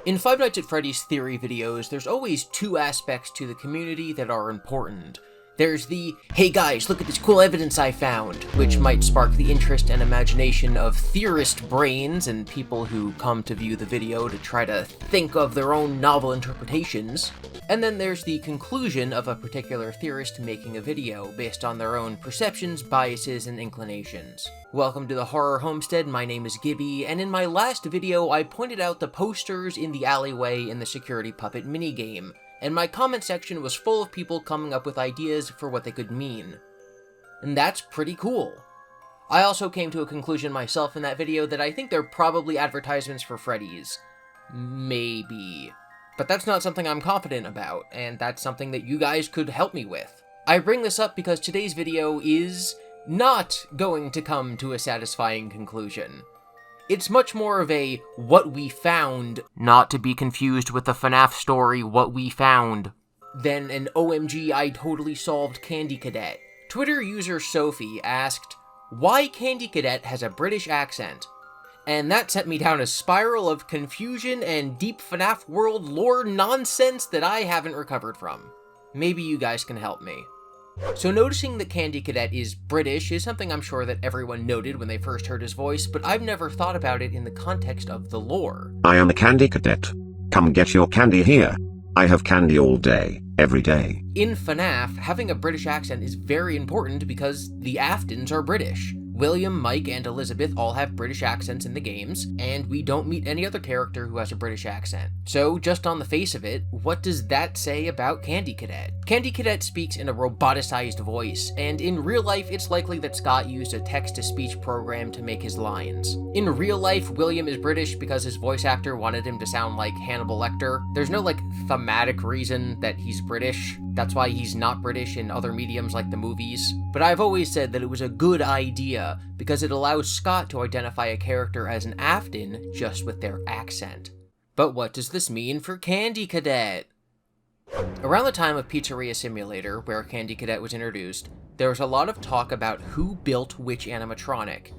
In Five Nights at Freddy's theory videos, there's always two aspects to the community that are important. There's the, hey guys, look at this cool evidence I found, which might spark the interest and imagination of theorist brains and people who come to view the video to try to think of their own novel interpretations. And then there's the conclusion of a particular theorist making a video based on their own perceptions, biases, and inclinations. Welcome to the Horror Homestead, my name is GiBi, and in my last video I pointed out the posters in the alleyway in the security puppet minigame, and my comment section was full of people coming up with ideas for what they could mean. And that's pretty cool. I also came to a conclusion myself in that video that I think they're probably advertisements for Freddy's. Maybe. But that's not something I'm confident about, and that's something that you guys could help me with. I bring this up because today's video is not going to come to a satisfying conclusion. It's much more of a what we found, not to be confused with the FNaF story What We Found, than an OMG I totally solved Candy Cadet. Twitter user Sophie asked, why Candy Cadet has a British accent? And that sent me down a spiral of confusion and deep FNaF world lore nonsense that I haven't recovered from. Maybe you guys can help me. So noticing that Candy Cadet is British is something I'm sure that everyone noted when they first heard his voice, but I've never thought about it in the context of the lore. I am a Candy Cadet. Come get your candy here. I have candy all day, every day. In FNaF, having a British accent is very important because the Aftons are British. William, Mike, and Elizabeth all have British accents in the games, and we don't meet any other character who has a British accent. So, just on the face of it, what does that say about Candy Cadet? Candy Cadet speaks in a roboticized voice, and in real life, it's likely that Scott used a text-to-speech program to make his lines. In real life, William is British because his voice actor wanted him to sound like Hannibal Lecter. There's no, thematic reason that he's British. That's why he's not British in other mediums like the movies. But I've always said that it was a good idea because it allows Scott to identify a character as an Afton just with their accent. But what does this mean for Candy Cadet? Around the time of Pizzeria Simulator, where Candy Cadet was introduced, there was a lot of talk about who built which animatronic.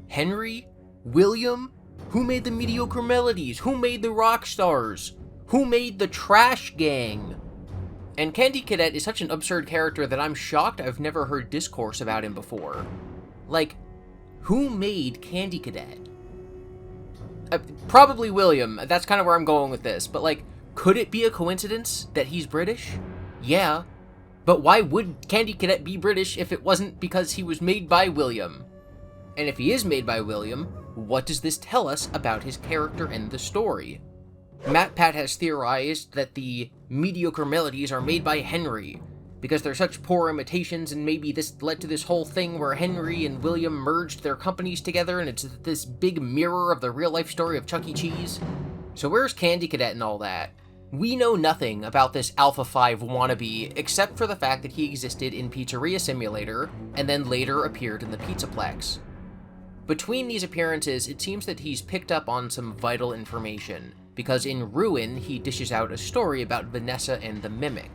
Henry? William? Who made the mediocre melodies? Who made the rock stars? Who made the trash gang? And Candy Cadet is such an absurd character that I'm shocked I've never heard discourse about him before. Who made Candy Cadet? Probably William, that's kind of where I'm going with this, but could it be a coincidence that he's British? Yeah, but why would Candy Cadet be British if it wasn't because he was made by William? And if he is made by William, what does this tell us about his character and the story? MatPat has theorized that the mediocre melodies are made by Henry, because they're such poor imitations, and maybe this led to this whole thing where Henry and William merged their companies together, and it's this big mirror of the real-life story of Chuck E. Cheese. So where's Candy Cadet and all that? We know nothing about this Alpha 5 wannabe, except for the fact that he existed in Pizzeria Simulator, and then later appeared in the Pizzaplex. Between these appearances, it seems that he's picked up on some vital information, because in Ruin, he dishes out a story about Vanessa and the Mimic.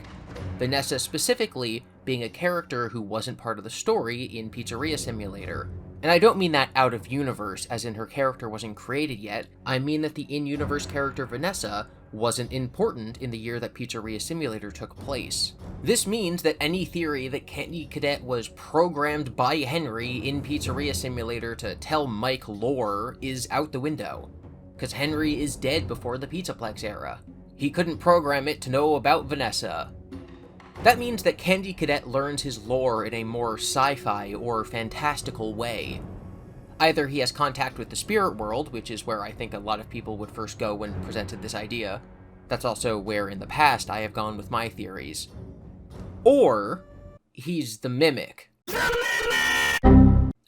Vanessa specifically being a character who wasn't part of the story in Pizzeria Simulator. And I don't mean that out of universe, as in her character wasn't created yet. I mean that the in-universe character Vanessa wasn't important in the year that Pizzeria Simulator took place. This means that any theory that Candy Cadet was programmed by Henry in Pizzeria Simulator to tell Mike lore is out the window. Because Henry is dead before the Pizzaplex era. He couldn't program it to know about Vanessa. That means that Candy Cadet learns his lore in a more sci-fi or fantastical way. Either he has contact with the spirit world, which is where I think a lot of people would first go when presented this idea. That's also where in the past I have gone with my theories. Or he's the Mimic.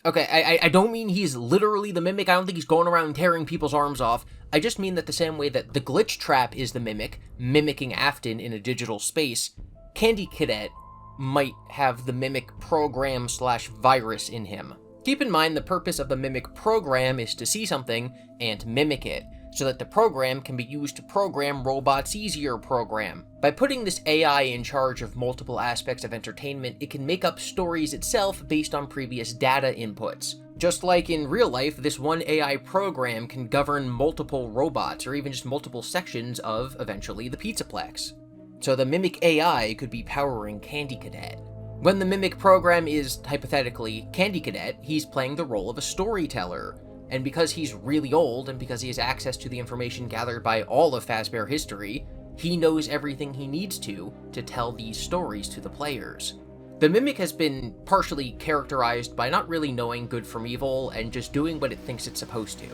Okay, I don't mean he's literally the Mimic. I don't think he's going around tearing people's arms off. I just mean that the same way that the Glitch Trap is the Mimic, mimicking Afton in a digital space, Candy Cadet might have the Mimic program/virus in him. Keep in mind the purpose of the Mimic program is to see something and mimic it, so that the program can be used to program robots' easier program. By putting this AI in charge of multiple aspects of entertainment, it can make up stories itself based on previous data inputs. Just like in real life, this one AI program can govern multiple robots, or even just multiple sections of, eventually, the Pizzaplex. So the Mimic AI could be powering Candy Cadet. When the Mimic program is, hypothetically, Candy Cadet, he's playing the role of a storyteller. And because he's really old, and because he has access to the information gathered by all of Fazbear history, he knows everything he needs to tell these stories to the players. The Mimic has been partially characterized by not really knowing good from evil and just doing what it thinks it's supposed to.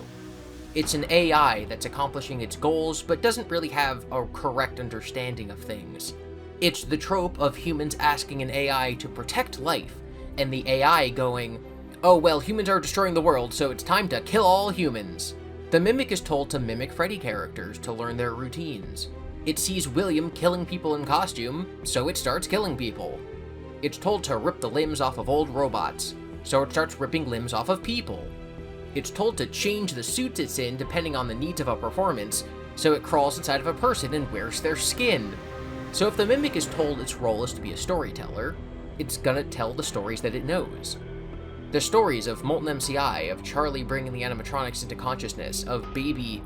It's an AI that's accomplishing its goals, but doesn't really have a correct understanding of things. It's the trope of humans asking an AI to protect life, and the AI going, "Oh well, humans are destroying the world, so it's time to kill all humans." The Mimic is told to mimic Freddy characters to learn their routines. It sees William killing people in costume, so it starts killing people. It's told to rip the limbs off of old robots, so it starts ripping limbs off of people. It's told to change the suits it's in depending on the needs of a performance, so it crawls inside of a person and wears their skin. So if the Mimic is told its role is to be a storyteller, it's gonna tell the stories that it knows. The stories of Molten MCI, of Charlie bringing the animatronics into consciousness, of Baby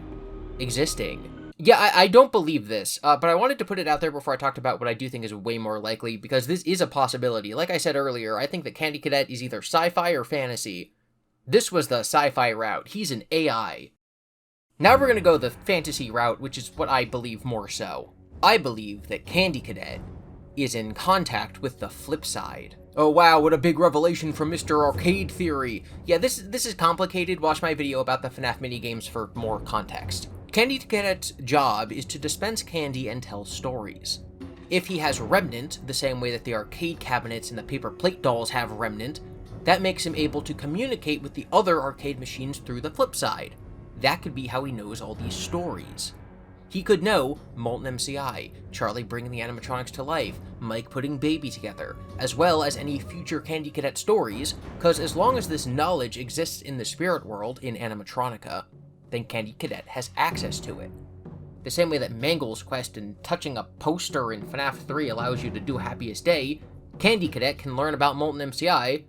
existing. Yeah, I don't believe this, but I wanted to put it out there before I talked about what I do think is way more likely, because this is a possibility. Like I said earlier, I think that Candy Cadet is either sci-fi or fantasy. This was the sci-fi route. He's an AI. Now we're gonna go the fantasy route, which is what I believe more so. I believe that Candy Cadet is in contact with the flip side. Oh wow, what a big revelation from Mr. Arcade Theory. Yeah, this is complicated. Watch my video about the FNaF minigames for more context. Candy Cadet's job is to dispense candy and tell stories. If he has Remnant, the same way that the arcade cabinets and the paper plate dolls have Remnant, that makes him able to communicate with the other arcade machines through the flip side. That could be how he knows all these stories. He could know Molten MCI, Charlie bringing the animatronics to life, Mike putting Baby together, as well as any future Candy Cadet stories, because as long as this knowledge exists in the spirit world in animatronica, then Candy Cadet has access to it. The same way that Mangle's quest and touching a poster in FNaF 3 allows you to do Happiest Day, Candy Cadet can learn about Molten MCI,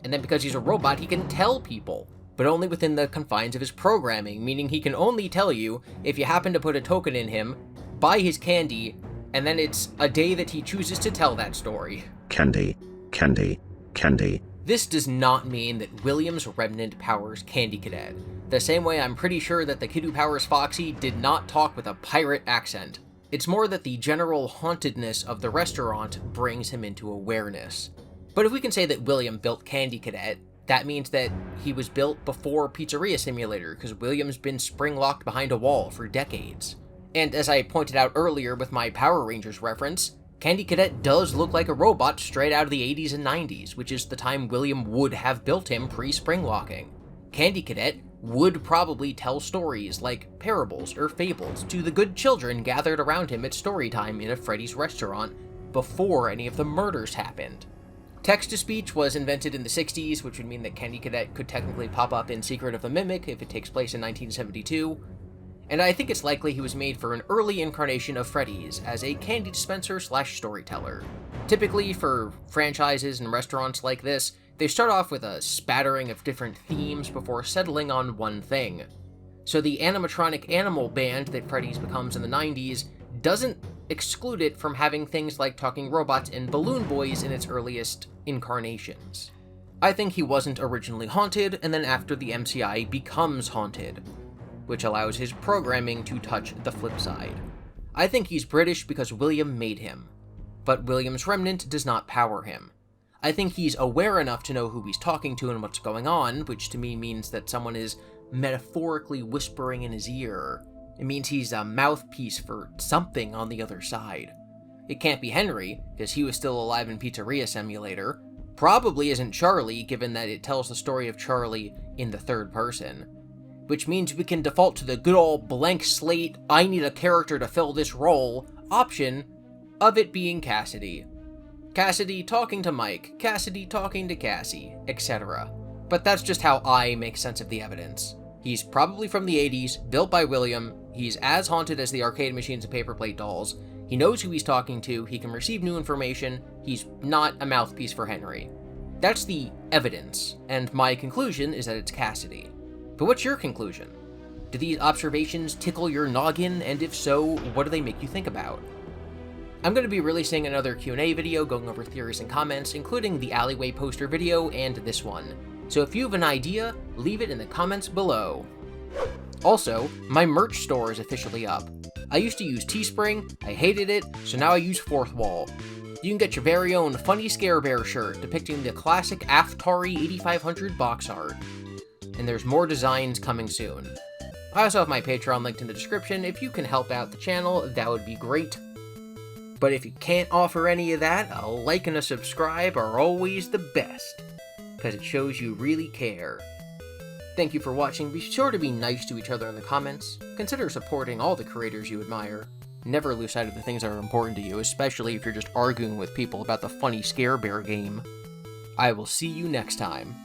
and then because he's a robot, he can tell people, but only within the confines of his programming, meaning he can only tell you if you happen to put a token in him, buy his candy, and then it's a day that he chooses to tell that story. Candy, candy, candy. This does not mean that William's Remnant powers Candy Cadet. The same way I'm pretty sure that the kid who powers Foxy did not talk with a pirate accent. It's more that the general hauntedness of the restaurant brings him into awareness. But if we can say that William built Candy Cadet, that means that he was built before Pizzeria Simulator, because William's been spring-locked behind a wall for decades. And as I pointed out earlier with my Power Rangers reference, Candy Cadet does look like a robot straight out of the 80s and 90s, which is the time William would have built him pre-spring locking. Candy Cadet would probably tell stories like parables or fables to the good children gathered around him at story time in a Freddy's restaurant before any of the murders happened. Text-to-speech was invented in the 60s, which would mean that Candy Cadet could technically pop up in Secret of the Mimic if it takes place in 1972. And I think it's likely he was made for an early incarnation of Freddy's as a candy dispenser / storyteller. Typically for franchises and restaurants like this, they start off with a spattering of different themes before settling on one thing. So the animatronic animal band that Freddy's becomes in the 90s doesn't exclude it from having things like talking robots and balloon boys in its earliest incarnations. I think he wasn't originally haunted, and then after the MCI becomes haunted, which allows his programming to touch the flip side. I think he's British because William made him, but William's Remnant does not power him. I think he's aware enough to know who he's talking to and what's going on, which to me means that someone is metaphorically whispering in his ear. It means he's a mouthpiece for something on the other side. It can't be Henry, because he was still alive in Pizzeria Simulator. Probably isn't Charlie, given that it tells the story of Charlie in the third person. Which means we can default to the good old blank slate, I need a character to fill this role, option of it being Cassidy. Cassidy talking to Mike, Cassidy talking to Cassie, etc. But that's just how I make sense of the evidence. He's probably from the 80s, built by William, he's as haunted as the arcade machines and paper plate dolls, he knows who he's talking to, he can receive new information, he's not a mouthpiece for Henry. That's the evidence, and my conclusion is that it's Cassidy. But what's your conclusion? Do these observations tickle your noggin, and if so, what do they make you think about? I'm going to be releasing another Q&A video going over theories and comments, including the alleyway poster video and this one. So if you have an idea, leave it in the comments below. Also, my merch store is officially up. I used to use Teespring, I hated it, so now I use Fourth Wall. You can get your very own funny Scare Bear shirt depicting the classic Aftari 8500 box art. And there's more designs coming soon. I also have my Patreon linked in the description. If you can help out the channel, that would be great. But if you can't offer any of that, a like and a subscribe are always the best, because it shows you really care. Thank you for watching. Be sure to be nice to each other in the comments. Consider supporting all the creators you admire. Never lose sight of the things that are important to you, especially if you're just arguing with people about the funny Scare Bear game. I will see you next time.